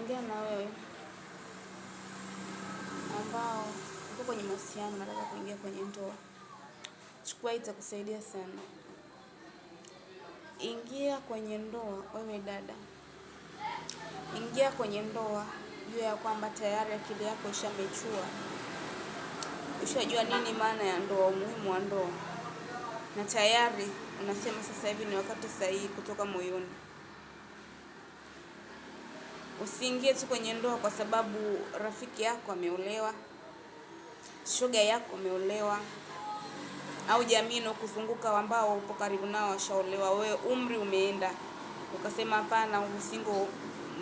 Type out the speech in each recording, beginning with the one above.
naongea na wewe ambao uko kwenye mahusiano, nataka kuingia kwenye ndoa. Chukua, itakusaidia sana. Ingia kwenye ndoa, wewe dada. Ingia kwenye ndoa, jua ya kwamba tayari akili yako ishamechua. Ushajua nini maana ya ndoa, umuhimu wa ndoa. Na tayari unasema sasa hivi ni wakati sahihi kutoka moyoni. Usiingie tu kwenye ndoa kwa sababu rafiki yako ameolewa, shoga yako ameolewa, au jamii inayokuzunguka ambao upo karibu nao washaolewa, wewe umri umeenda. Ukasema hapana, usingo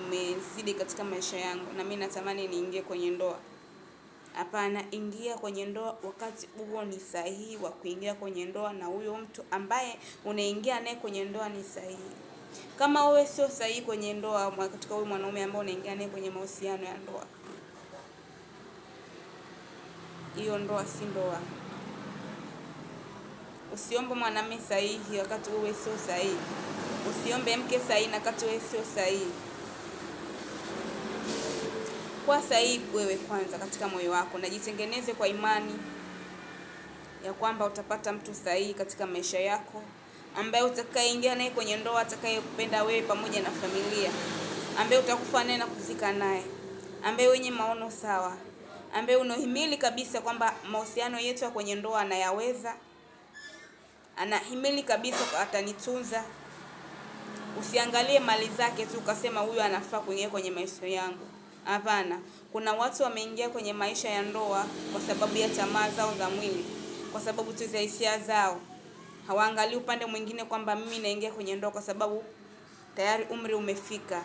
umezidi katika maisha yangu na mimi natamani niingie kwenye ndoa. Hapana, ingia kwenye ndoa wakati huo ni sahihi wa kuingia kwenye ndoa, na huyo mtu ambaye unaingia naye kwenye ndoa ni sahihi. Kama wewe sio sahihi kwenye ndoa, katika huyo mwanaume ambao unaingia naye kwenye mahusiano ya ndoa, hiyo ndoa si ndoa. Usiombe mwanamume sahihi wakati wewe sio sahihi. Usiombe mke sahihi na wakati wewe sio sahihi. Kwa sahihi wewe kwanza katika moyo wako, na jitengeneze kwa imani ya kwamba utapata mtu sahihi katika maisha yako, ambaye utakayeingia naye kwenye ndoa, atakayekupenda wewe pamoja na familia, ambaye utakufa naye na kuzika naye, ambaye wenye maono sawa, ambaye unahimili kabisa kwamba mahusiano yetu ya kwenye ndoa anayaweza, anahimili kabisa atanitunza. Usiangalie mali zake tu ukasema huyu anafaa kuingia kwenye maisha yangu. Hapana, kuna watu wameingia kwenye maisha ya ndoa kwa sababu ya tamaa zao za mwili, kwa sababu tu za hisia zao. Hawaangalii upande mwingine kwamba mimi naingia kwenye ndoa kwa sababu tayari umri umefika.